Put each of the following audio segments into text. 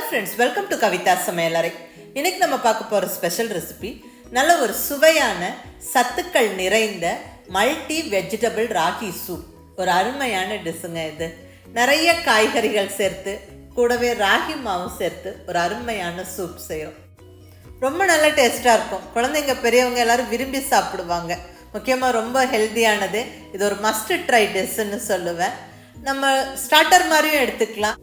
Friends, welcome to Kavitha சமையலறை. இன்னைக்கு நம்ம பார்க்க போகிற ஸ்பெஷல் ரெசிபி நல்ல ஒரு சுவையான சத்துக்கள் நிறைந்த மல்டி வெஜிடபிள் ராகி சூப். ஒரு அருமையான டிஷ்ஷுங்க இது. நிறைய காய்கறிகள் சேர்த்து கூடவே ராகி மாவும் சேர்த்து ஒரு அருமையான சூப் செய்கிறோம். ரொம்ப நல்ல டேஸ்ட்டாக இருக்கும். குழந்தைங்க பெரியவங்க எல்லோரும் விரும்பி சாப்பிடுவாங்க. முக்கியமாக ரொம்ப ஹெல்த்தியானது. இது ஒரு மஸ்ட் ட்ரை டிஷ்ஷுன்னு சொல்லுவேன். நம்ம ஸ்டார்டர் மாதிரியும் எடுத்துக்கலாம்,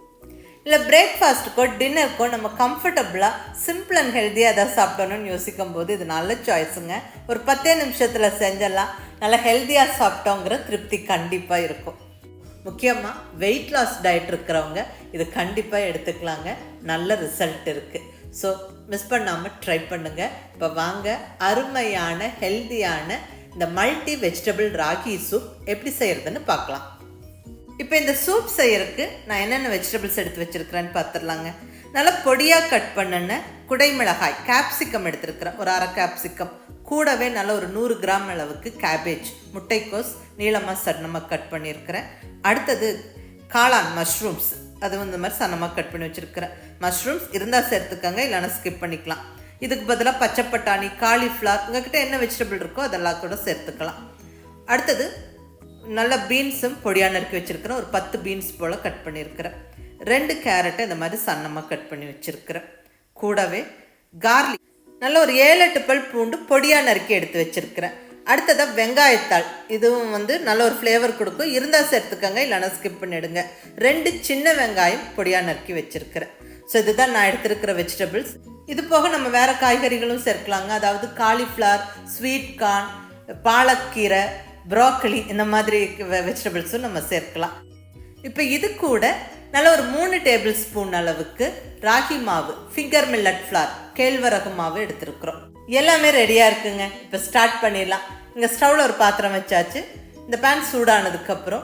இல்லை பிரேக்ஃபாஸ்ட்டுக்கோ டின்னருக்கோ நம்ம கம்ஃபர்டபுளாக சிம்பிள் அண்ட் ஹெல்த்தியாக எதாவது சாப்பிடணும்னு யோசிக்கும் போது இது நல்ல சாய்ஸுங்க. ஒரு 10 நிமிஷத்தில் செஞ்சலாம். நல்லா ஹெல்த்தியாக சாப்பிட்டோங்கிற திருப்தி கண்டிப்பாக இருக்கும். முக்கியமாக வெயிட் லாஸ் டயட் இருக்கிறவங்க இது கண்டிப்பாக எடுத்துக்கலாங்க. நல்ல ரிசல்ட் இருக்குது. ஸோ மிஸ் பண்ணாமல் ட்ரை பண்ணுங்கள். இப்போ வாங்க அருமையான ஹெல்த்தியான இந்த மல்டி வெஜிடபிள் ராகி சூப் எப்படி செய்கிறதுன்னு பார்க்கலாம். இப்போ இந்த சூப் செய்யறதுக்கு நான் என்னென்ன வெஜிடபிள்ஸ் எடுத்து வச்சுருக்கிறேன்னு பார்த்துடலாங்க. நல்லா பொடியாக கட் பண்ணின குடைமிளகாய் கேப்சிகம் எடுத்துருக்கிறேன், ஒரு அரை கேப்சிகம். கூடவே நல்ல ஒரு 100 கிராம் அளவுக்கு கேபேஜ், முட்டைக்கோஸ் நீளமாக சன்னமாக கட் பண்ணியிருக்கிறேன். அடுத்தது காளான் மஷ்ரூம்ஸ், அது இந்த மாதிரி சன்னமாக கட் பண்ணி வச்சுருக்கிறேன். மஷ்ரூம்ஸ் இருந்தால் சேர்த்துக்கங்க, இல்லைன்னா ஸ்கிப் பண்ணிக்கலாம். இதுக்கு பதிலாக பச்சை பட்டாணி, காலிஃப்ளவர், உங்கள்கிட்ட என்ன வெஜிடபிள் இருக்கோ அதெல்லாம் கூட சேர்த்துக்கலாம். அடுத்தது நல்ல பீன்ஸும் பொடியாக நறுக்கி வச்சுருக்கிறேன். ஒரு 10 பீன்ஸ் போல் கட் பண்ணியிருக்கிறேன். 2 கேரட்டை இந்த மாதிரி சன்னமாக கட் பண்ணி வச்சுருக்கிறேன். கூடவே கார்லிக் நல்ல ஒரு 7-8 பல் பூண்டு பொடியாக நறுக்கி எடுத்து வச்சுருக்கிறேன். அடுத்ததாக வெங்காயத்தாள், இதுவும் நல்ல ஒரு ஃப்ளேவர் கொடுக்கும். இருந்தால் சேர்த்துக்கங்க, இல்லைன்னா ஸ்கிப் பண்ணிவிடுங்க. 2 சின்ன வெங்காயம் பொடியாக நறுக்கி வச்சுருக்கிறேன். ஸோ இதுதான் நான் எடுத்துருக்கிற வெஜிடபிள்ஸ். இது போக நம்ம வேறு காய்கறிகளும் சேர்க்கலாங்க. அதாவது காலிஃப்ளவர், ஸ்வீட் கார்ன், பாலக்கீரை, ப்ராக்கலி, இந்த மாதிரி வெஜிடபிள்ஸும் நம்ம சேர்க்கலாம். இப்போ இது கூட நல்ல ஒரு 3 டேபிள் ஸ்பூன் அளவுக்கு ராகி மாவு, ஃபிங்கர் மில்லட் ஃப்ளார், கேழ்வரகு மாவு எடுத்துருக்குறோம். எல்லாமே ரெடியாக இருக்குங்க. இப்போ ஸ்டார்ட் பண்ணிடலாம். இங்கே ஸ்டவ்வில் ஒரு பாத்திரம் வச்சாச்சு. இந்த பேன் சூடானதுக்கப்புறம்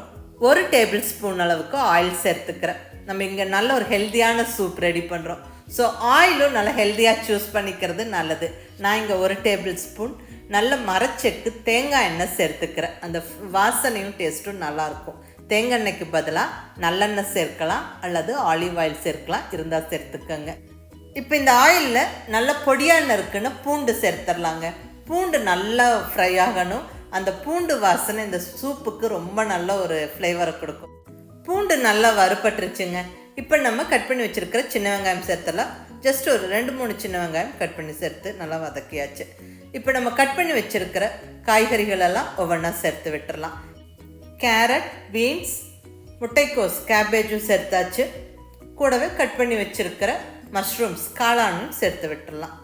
1 டேபிள் ஸ்பூன் அளவுக்கு ஆயில் சேர்த்துக்கிறேன். நம்ம இங்கே நல்ல ஒரு ஹெல்த்தியான சூப் ரெடி பண்ணுறோம். ஸோ ஆயிலும் நல்லா ஹெல்த்தியாக சூஸ் பண்ணிக்கிறது நல்லது. நான் இங்கே 1 டேபிள் ஸ்பூன் நல்ல மரச்செக்கு தேங்காய் எண்ணெய் சேர்த்துக்கிறேன். அந்த வாசனையும் டேஸ்ட்டும் நல்லாயிருக்கும். தேங்காய் எண்ணெய்க்கு பதிலாக நல்லெண்ணெய் சேர்க்கலாம், அல்லது ஆலிவ் ஆயில் சேர்க்கலாம், இருந்தால் சேர்த்துக்கோங்க. இப்போ இந்த ஆயிலில் நல்ல பொடியாக நறுக்குன்னு பூண்டு சேர்த்துடலாங்க. பூண்டு நல்லா ஃப்ரை ஆகணும். அந்த பூண்டு வாசனை இந்த சூப்புக்கு ரொம்ப நல்ல ஒரு ஃப்ளேவரை கொடுக்கும். பூண்டு நல்லா வறுபட்டுருச்சுங்க. இப்போ நம்ம கட் பண்ணி வச்சுருக்கிற சின்ன வெங்காயம் சேர்த்துடலாம். ஜஸ்ட் ஒரு 2-3 சின்ன வெங்காயம் கட் பண்ணி சேர்த்து நல்லா வதக்கியாச்சு. இப்போ நம்ம கட் பண்ணி வச்சுருக்கிற காய்கறிகள் எல்லாம் ஒவ்வொன்றா சேர்த்து விட்டுடலாம். கேரட், பீன்ஸ், முட்டைக்கோஸ், கேபேஜும் சேர்த்தாச்சு. கூடவே கட் பண்ணி வச்சுருக்கிற மஷ்ரூம்ஸ், காளானும் சேர்த்து விட்டுடலாம்.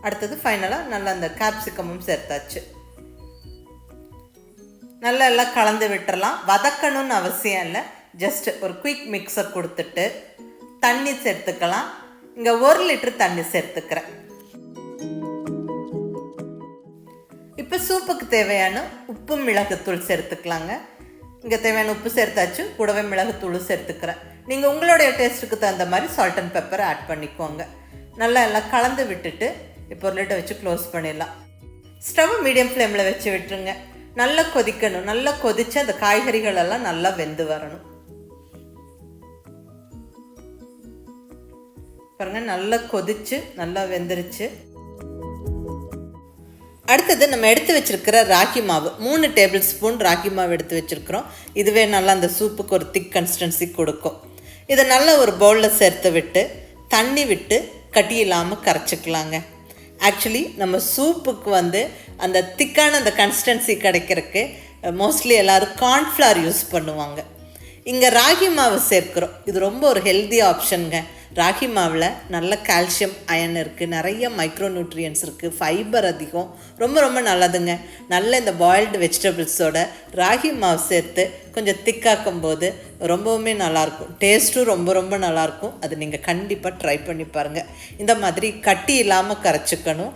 அடுத்தது ஃபைனலாக நல்லா அந்த கேப்சிகமும் சேர்த்தாச்சு. நல்லா எல்லாம் கலந்து விட்டுறலாம். வதக்கணும்னு அவசியம் இல்லை. ஜஸ்ட் ஒரு குயிக் மிக்சர் கொடுத்துட்டு தண்ணி சேர்த்துக்கலாம். இங்கே 1 லிட்டர் தண்ணி சேர்த்துக்கிறேன். இப்போ சூப்புக்கு தேவையான உப்பு மிளகுத்தூள் சேர்த்துக்கலாங்க. இங்கே தேவையான உப்பு சேர்த்தாச்சு. கூடவே மிளகுத்தூளும் சேர்த்துக்கிறேன். நீங்கள் உங்களுடைய டேஸ்ட்டுக்கு தகுந்த மாதிரி சால்ட் அண்ட் பெப்பர் ஆட் பண்ணிக்கோங்க. நல்லா எல்லாம் கலந்து விட்டுட்டு இப்போ ஒரு லிட்டை வச்சு க்ளோஸ் பண்ணிடலாம். ஸ்டவ் மீடியம் ஃப்ளேமில் வச்சு விட்டுருங்க. நல்லா கொதிக்கணும். நல்லா கொதித்து அந்த காய்கறிகள் எல்லாம் நல்லா வெந்து வரணும். பாருங்கள், நல்லா கொதிச்சு நல்லா வெந்துருச்சு. அடுத்தது நம்ம எடுத்து வச்சுருக்கிற ராகி மாவு, 3 டேபிள் ஸ்பூன் ராகி மாவு எடுத்து வச்சுருக்கிறோம். இதுவே நல்லா அந்த சூப்புக்கு ஒரு திக் கன்சிஸ்டன்சி கொடுக்கும். இதை நல்லா ஒரு பவுலில் சேர்த்து விட்டு தண்ணி விட்டு கட்டி இல்லாமல் கரைச்சிக்கலாங்க. ஆக்சுவலி நம்ம சூப்புக்கு அந்த திக்கான அந்த கன்சிஸ்டன்சி கிடைக்கிறதுக்கு மோஸ்ட்லி எல்லோரும் கார்ன்ஃப்ளவர் யூஸ் பண்ணுவாங்க. இங்கே ராகி மாவு சேர்க்குறோம். இது ரொம்ப ஒரு ஹெல்தி ஆப்ஷனுங்க. ராகி மாவில் நல்ல கால்சியம், அயன் இருக்குது, நிறைய மைக்ரோ நியூட்ரியன்ஸ் இருக்குது, ஃபைபர் அதிகம், ரொம்ப ரொம்ப நல்லதுங்க. நல்ல இந்த பாயில்டு வெஜிடபிள்ஸோட ராகி மாவு சேர்த்து கொஞ்சம் திக்காக்கும் போது ரொம்பவுமே நல்லாயிருக்கும். டேஸ்ட்டும் ரொம்ப ரொம்ப நல்லாயிருக்கும். அது நீங்கள் கண்டிப்பாக ட்ரை பண்ணி பாருங்கள். இந்த மாதிரி கட்டி இல்லாமல் கரைச்சிக்கணும்.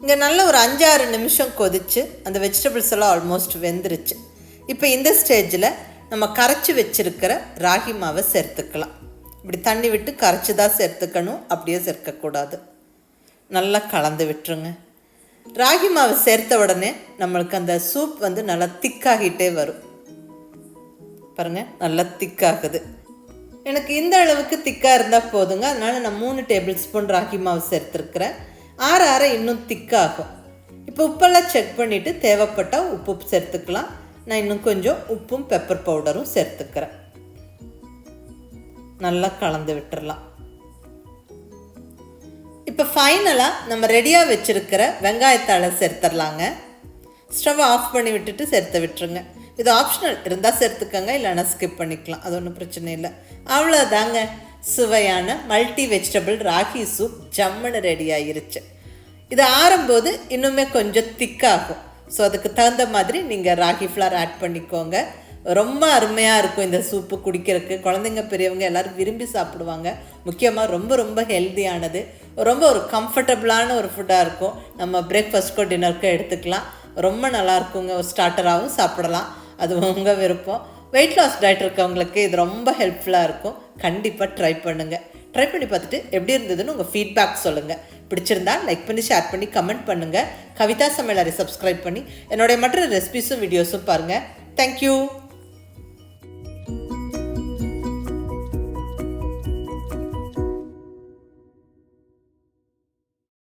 இங்கே நல்ல ஒரு 5-6 நிமிஷம் கொதித்து அந்த வெஜிடபிள்ஸ் எல்லாம் ஆல்மோஸ்ட் வெந்துருச்சு. இப்போ இந்த ஸ்டேஜில் நம்ம கரைச்சி வச்சுருக்கிற ராகி மாவை சேர்த்துக்கலாம். இப்படி தண்ணி விட்டு கரைச்சி தான் சேர்த்துக்கணும், அப்படியே சேர்க்கக்கூடாது. நல்லா கலந்து விட்டுருங்க. ராகி மாவு சேர்த்த உடனே நம்மளுக்கு அந்த சூப் நல்லா திக்காகிட்டே வரும். பாருங்கள், நல்லா திக்காகுது. எனக்கு இந்த அளவுக்கு திக்காக இருந்தால் போதுங்க. அதனால் நான் 3 டேபிள் ஸ்பூன் ராகி மாவு சேர்த்துருக்குறேன். ஆற ஆற இன்னும் திக்காகும். இப்போ உப்பெல்லாம் செக் பண்ணிவிட்டு தேவைப்பட்டால் உப்பு சேர்த்துக்கலாம். நான் இன்னும் கொஞ்சம் உப்பும் பெப்பர் பவுடரும் சேர்த்துக்கிறேன். நல்லா கலந்து விட்டுறலாம். இப்போ ஃபைனலாக நம்ம ரெடியாக வச்சுருக்கிற வெங்காயத்தாளை சேர்த்துடலாங்க. ஸ்டவ் ஆஃப் பண்ணி விட்டுட்டு சேர்த்து விட்டுருங்க. இது ஆப்ஷனல், இருந்தால் சேர்த்துக்கங்க, இல்லைன்னா ஸ்கிப் பண்ணிக்கலாம், அது ஒன்றும் பிரச்சனை இல்லை. அவ்வளோதாங்க, சுவையான மல்டி வெஜிடபிள் ராகி சூப் ஜம்முன்னு ரெடி ஆகிருச்சு. இது ஆறும்போது இன்னுமே கொஞ்சம் திக்காகும். ஸோ அதுக்கு தகுந்த மாதிரி நீங்கள் ராகி ஃப்ளார் ஆட் பண்ணிக்கோங்க. ரொம்ப அருமையாக இருக்கும் இந்த சூப்பு குடிக்கிறதுக்கு. குழந்தைங்க பெரியவங்க எல்லோரும் விரும்பி சாப்பிடுவாங்க. முக்கியமாக ரொம்ப ரொம்ப ஹெல்த்தியானது, ரொம்ப ஒரு கம்ஃபர்டபுளான ஒரு ஃபுட்டாக இருக்கும். நம்ம பிரேக்ஃபாஸ்ட்க்கோ டின்னருக்கோ எடுத்துக்கலாம். ரொம்ப நல்லா இருக்குங்க. ஒரு ஸ்டார்டராகவும் சாப்பிடலாம், அது உங்கள் விருப்பம். வெயிட் லாஸ் டயட் இருக்கவங்களுக்கு இது ரொம்ப ஹெல்ப்ஃபுல்லாக இருக்கும். கண்டிப்பாக ட்ரை பண்ணுங்கள். ட்ரை பண்ணி பார்த்துட்டு எப்படி இருந்ததுன்னு உங்கள் ஃபீட்பேக் சொல்லுங்கள். பிடிச்சிருந்தா லைக் பண்ணி, ஷேர் பண்ணி, கமெண்ட் பண்ணுங்கள். கவிதா சமையலறை சப்ஸ்கிரைப் பண்ணி என்னுடைய மற்ற ரெசிபிஸும் வீடியோஸும் பாருங்கள். தேங்க்யூ.